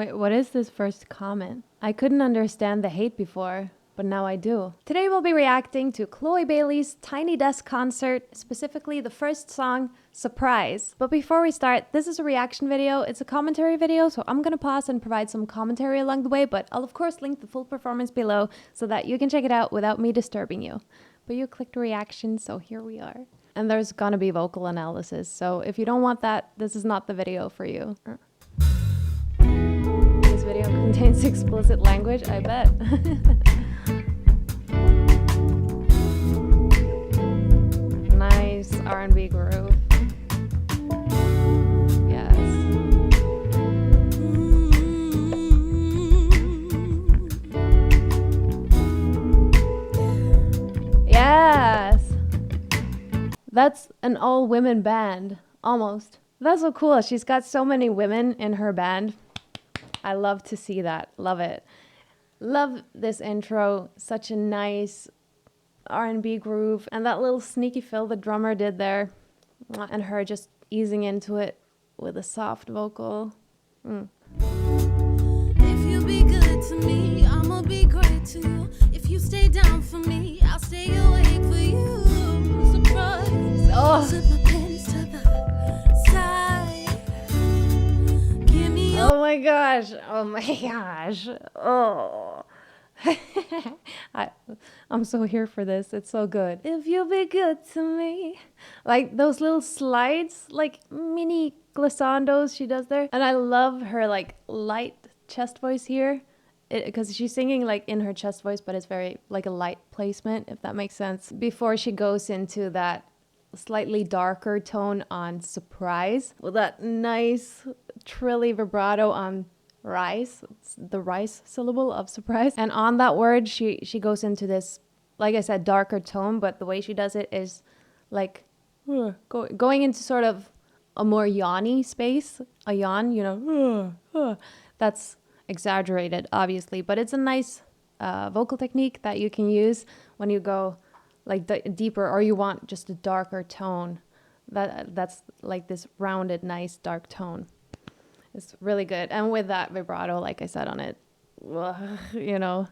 Wait, what is this first comment? I couldn't understand the hate before, but now I do. Today we'll be reacting to Chlöe Bailey's Tiny Desk concert, specifically the first song, Surprise. But before we start, this is a reaction video. It's a commentary video, so I'm gonna pause and provide some commentary along the way, but I'll of course link the full performance below so that you can check it out without me disturbing you. But you clicked reaction, so here we are. And there's gonna be vocal analysis, so if you don't want that, this is not the video for you. This video contains explicit language, I bet. Nice R&B groove. Yes. Yes! That's an all-women band, almost. That's so cool. She's got so many women in her band. I love to see that. Love it. Love this intro. Such a nice R&B groove. And that little sneaky fill the drummer did there. And her just easing into it with a soft vocal. If you be good to me, I'ma be great to you. If you stay down for me, I'll stay awake for you. Surprise. Oh. Slip my pants to the side. Give me your Oh my gosh. Oh my gosh. Oh. I'm so here for this. It's so good. If you be good to me. Like those little slides, like mini glissandos she does there. And I love her like light chest voice here. Because she's singing like in her chest voice, but it's very like a light placement, if that makes sense. Before she goes into that slightly darker tone on Surprise with that nice trilly vibrato on rise. It's the rise syllable of surprise. And on that word, she goes into this, like I said, darker tone, but the way she does it is like going into sort of a more yawny space. A yawn, you know, that's exaggerated, obviously, but it's a nice vocal technique that you can use when you go like deeper or you want just a darker tone. That's like this rounded, nice, dark tone. It's really good. And with that vibrato, like I said on it, you know,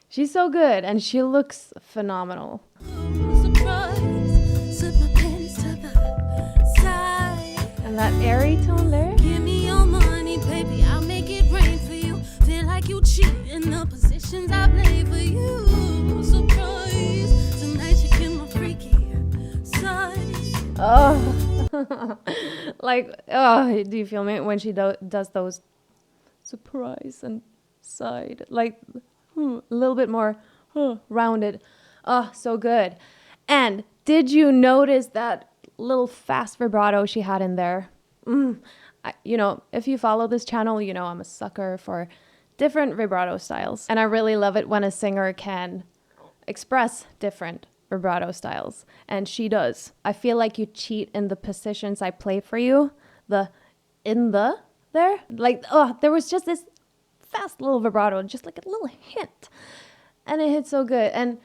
she's so good and she looks phenomenal. surprise. Slip my pants to the side. And that airy tone there. Give me your money, baby. I'll make it rain for you. Feel like you cheat in the positions I play for you. Surprise. Tonight you get my freaky side. Oh. Like, oh, do you feel me when she does those surprise and side, like a little bit more rounded. Oh, so good. And did you notice that little fast vibrato she had in there? You know, if you follow this channel, you know I'm a sucker for different vibrato styles, and I really love it when a singer can express different vibrato styles, and she does. I feel like you cheat in the positions I play for you, there, like, oh, there was just this fast little vibrato, just like a little hint, and it hit so good. And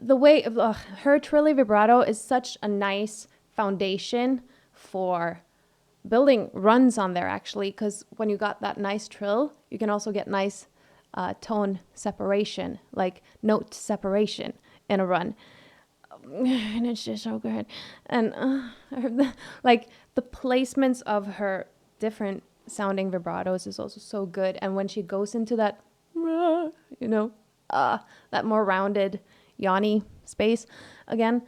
the way her trilly vibrato is such a nice foundation for building runs on there, actually, because when you got that nice trill, you can also get nice tone separation, like note separation in a run. And it's just so good. And like the placements of her different sounding vibratos is also so good. And when she goes into that, you know, that more rounded yawny space again,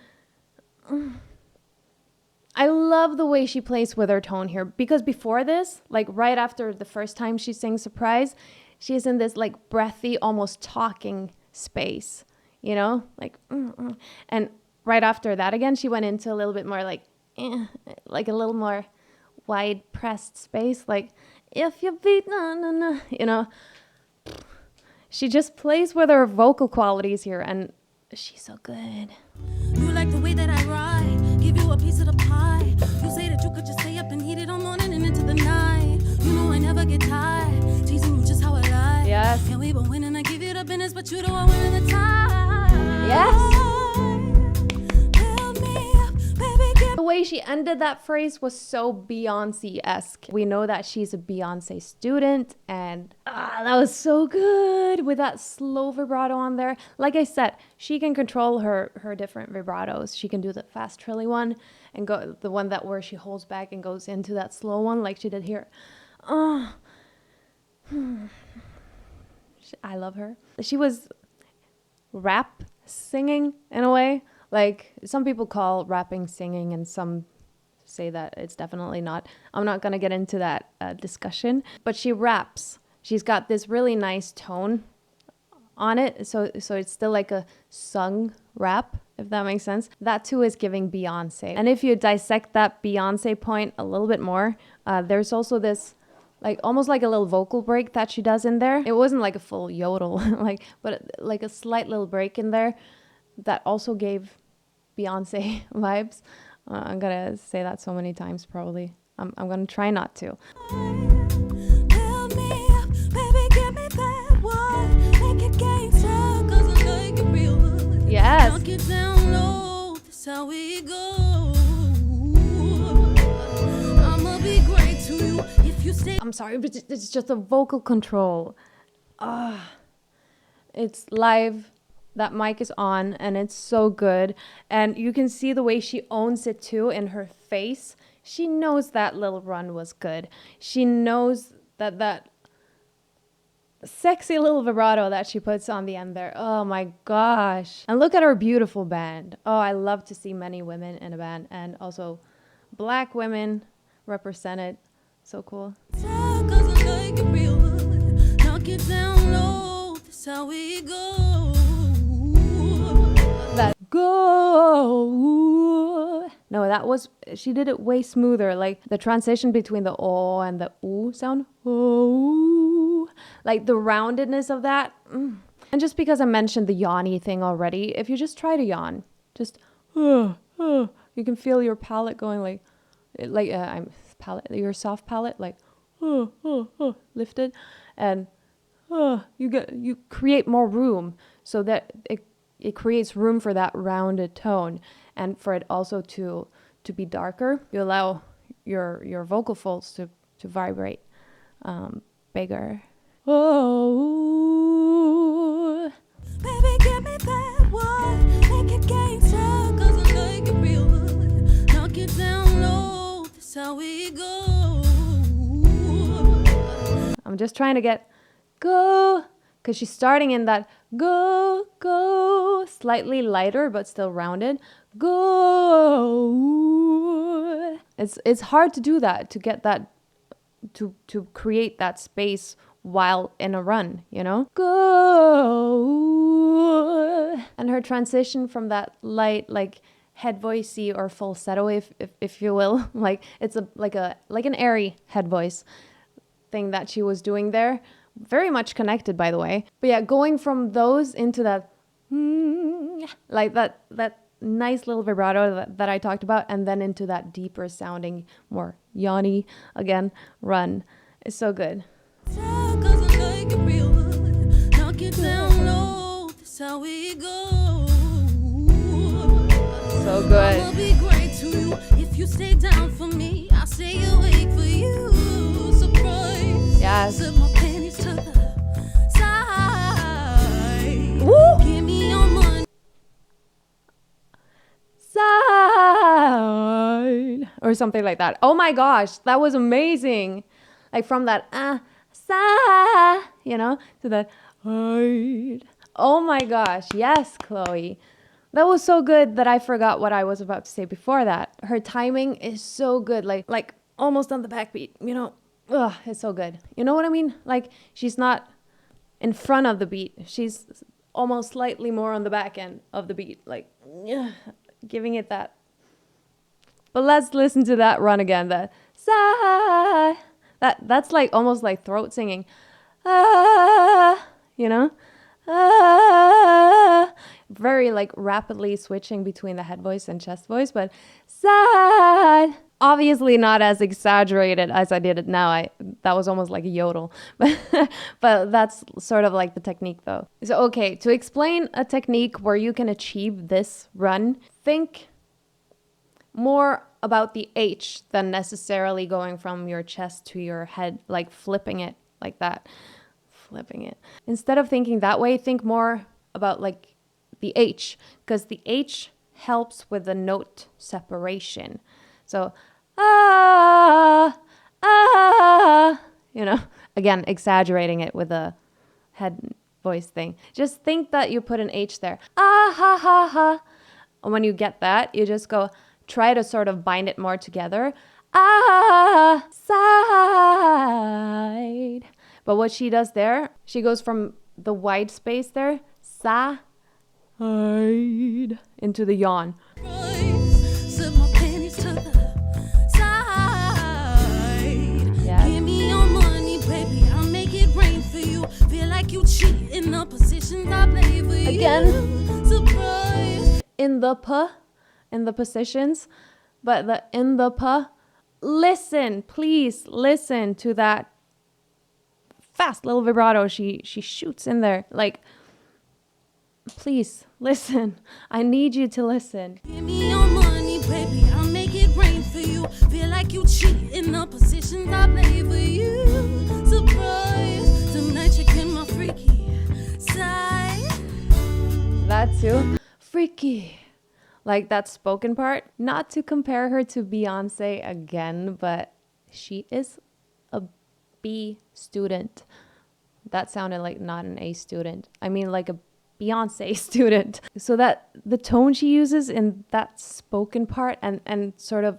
I love the way she plays with her tone here, because before this, like right after the first time she sings Surprise, she's in this like breathy, almost talking space, you know, like, and right after that again, she went into a little bit more like a little more wide pressed space, like, if you beat, you know. She just plays with her vocal qualities here, and she's so good. You like the way that I ride, give you a piece of the pie. You say that you could just stay up and heat it all morning and into the night. You know I never get tired, teasing you just how I like. Yes. And we been winning, I give you the business, but you the one winning the time. Yes. way she ended that phrase was so Beyonce-esque. We know that she's a Beyonce student, and that was so good with that slow vibrato on there. Like I said, she can control her different vibratos. She can do the fast trilly one and go the one that where she holds back and goes into that slow one like she did here. I love her. She was rap singing in a way. Like, some people call rapping singing, and some say that it's definitely not. I'm not going to get into that discussion. But she raps. She's got this really nice tone on it. So it's still like a sung rap, if that makes sense. That too is giving Beyonce. And if you dissect that Beyonce point a little bit more, there's also this like almost like a little vocal break that she does in there. It wasn't like a full yodel, but like a slight little break in there that also gave Beyonce vibes. I'm gonna say that so many times probably. I'm gonna try not to. Yes. Knock it down low, that's how we go. I'ma be great to you if you stay. I'm sorry, but it's just a vocal control. It's live. That mic is on, and it's so good. And you can see the way she owns it too in her face. She knows that little run was good. She knows that sexy little vibrato that she puts on the end there. Oh my gosh. And look at her beautiful band. Oh, I love to see many women in a band, and also black women represented. So cool. That go. No, that was, she did it way smoother. Like the transition between the o and the oo sound. Oh, like the roundedness of that. And just because I mentioned the yawny thing already, if you just try to yawn, just you can feel your palate going your soft palate like lifted, and you create more room so that it creates room for that rounded tone, and for it also to be darker. You allow your vocal folds to vibrate bigger. Oh, baby, give me that one. Make it gangsta, 'cause I like it real good. Knock it down low, that's how we go. I'm just trying to get go, because she's starting in that go, slightly lighter but still rounded. Go. It's hard to do that, to get that, to create that space while in a run, you know? Go. And her transition from that light, like head voicey or falsetto, if you will, like it's like an airy head voice thing that she was doing there. Very much connected, by the way. But yeah, going from those into that, like that nice little vibrato that I talked about, and then into that deeper sounding, more yawny, again, run. It's so good. So good. I'll be great to you if you stay down for me. I'll stay awake for you. Surprise. Yes. Slip my panties to the side. Woo. Give me your money. Side. Or something like that. Oh my gosh, that was amazing. Like from that side, to that side. Oh my gosh, yes, Chloe. That was so good that I forgot what I was about to say before that. Her timing is so good, like almost on the backbeat, it's so good. You know what I mean? Like she's not in front of the beat. She's almost slightly more on the back end of the beat, like giving it that. But let's listen to that run again. That sigh. That's like almost like throat singing. Very like rapidly switching between the head voice and chest voice, but sad. Obviously not as exaggerated as I did it now. That was almost like a yodel, but that's sort of like the technique though. So okay, to explain a technique where you can achieve this run, think more about the H than necessarily going from your chest to your head, like flipping it like that. Flipping it. Instead of thinking that way, think more about like the H, because the H helps with the note separation. So, again, exaggerating it with a head voice thing. Just think that you put an H there. And when you get that, you just go, try to sort of bind it more together. Side. But what she does there, she goes from the wide space there, side, into the yawn. Slip my panties to the side. Yes. Give me your money, baby. I'll make it rain for you. Feel like you cheat in the positions I play for you. Again. Surprise. In the positions, but the in the listen, please listen to that fast little vibrato she shoots in there. Like, please listen. I need you to listen. Give me your money, baby. I'll make it rain for you. Feel like you cheat in the positions I play for you. Surprise. Tonight you get my freaky side. That too. Freaky. Like that spoken part. Not to compare her to Beyonce again, but she is a B student. That sounded like not an A student. I mean like a Beyonce student. So that the tone she uses in that spoken part and sort of,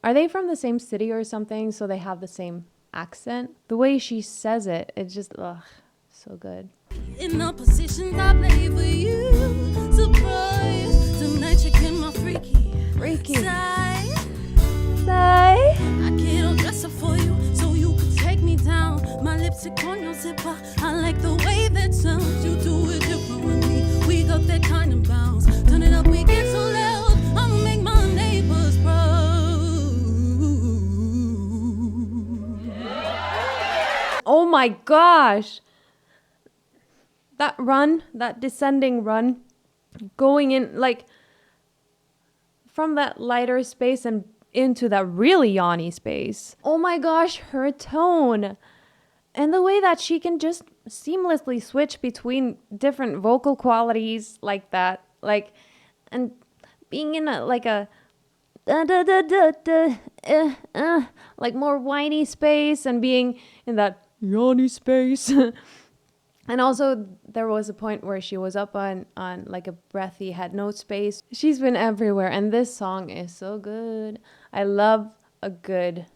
are they from the same city or something? So they have the same accent. The way she says it, it's just, so good. In the positions I play for you. Surprise. Tonight you get my freaky side. Side. I get all dressed up for you so you can take me down. My lipstick on your zipper. I like the way that sounds. You do it different with me. We got that kind of bounce. Turn it up, we get so loud. I'ma make my neighbors proud. Oh my gosh. That run, that descending run, going in like from that lighter space and into that really yawny space. Oh my gosh, her tone. And the way that she can just seamlessly switch between different vocal qualities like that. Like, and being in like more whiny space and being in that yawny space. And also there was a point where she was up on like a breathy head note space. She's been everywhere, and this song is so good. I love a good,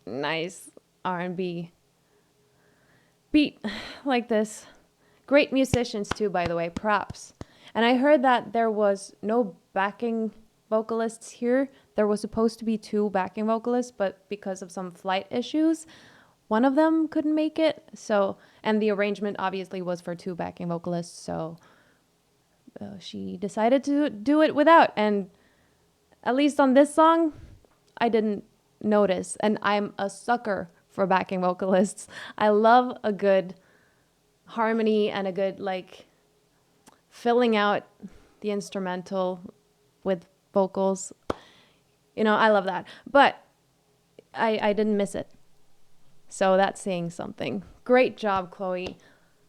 nice R&B beat like this. Great musicians too, by the way, props. And I heard that there was no backing vocalists here. There was supposed to be 2 backing vocalists, but because of some flight issues, one of them couldn't make it. So, and the arrangement obviously was for 2 backing vocalists. So she decided to do it without. And at least on this song, I didn't notice. And I'm a sucker for backing vocalists. I love a good harmony and a good like filling out the instrumental with vocals. You know, I love that. But I didn't miss it. So that's saying something. Great job, Chloe.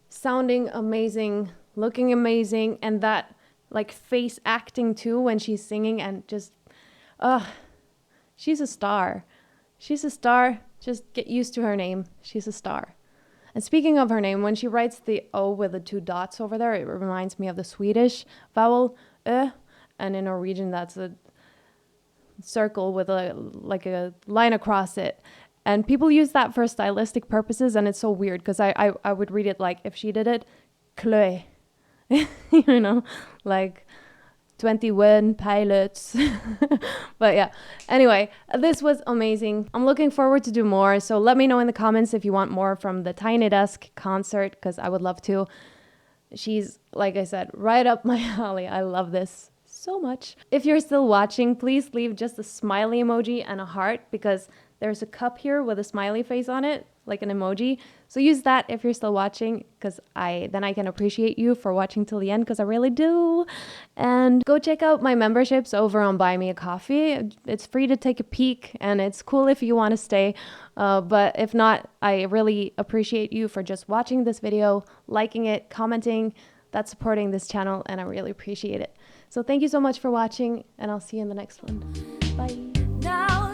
Sounding amazing, looking amazing, and that like face acting too when she's singing, and just, she's a star. She's a star. Just get used to her name. She's a star. And speaking of her name, when she writes the O with the 2 dots over there, it reminds me of the Swedish vowel, and in Norwegian, that's a circle with a line across it. And people use that for stylistic purposes, and it's so weird because I would read it like, if she did it, Chlöe, you know, like 21 pilots. But yeah, anyway, this was amazing. I'm looking forward to do more. So let me know in the comments if you want more from the Tiny Desk concert, because I would love to. She's, like I said, right up my alley. I love this so much. If you're still watching, please leave just a smiley emoji and a heart, because there's a cup here with a smiley face on it like an emoji. So use that if you're still watching, because then I can appreciate you for watching till the end, because I really do. And go check out my memberships over on Buy Me a Coffee. It's free to take a peek, and it's cool if you want to stay. But if not, I really appreciate you for just watching this video, liking it, commenting. That's supporting this channel, and I really appreciate it. So thank you so much for watching, and I'll see you in the next one. Bye. Now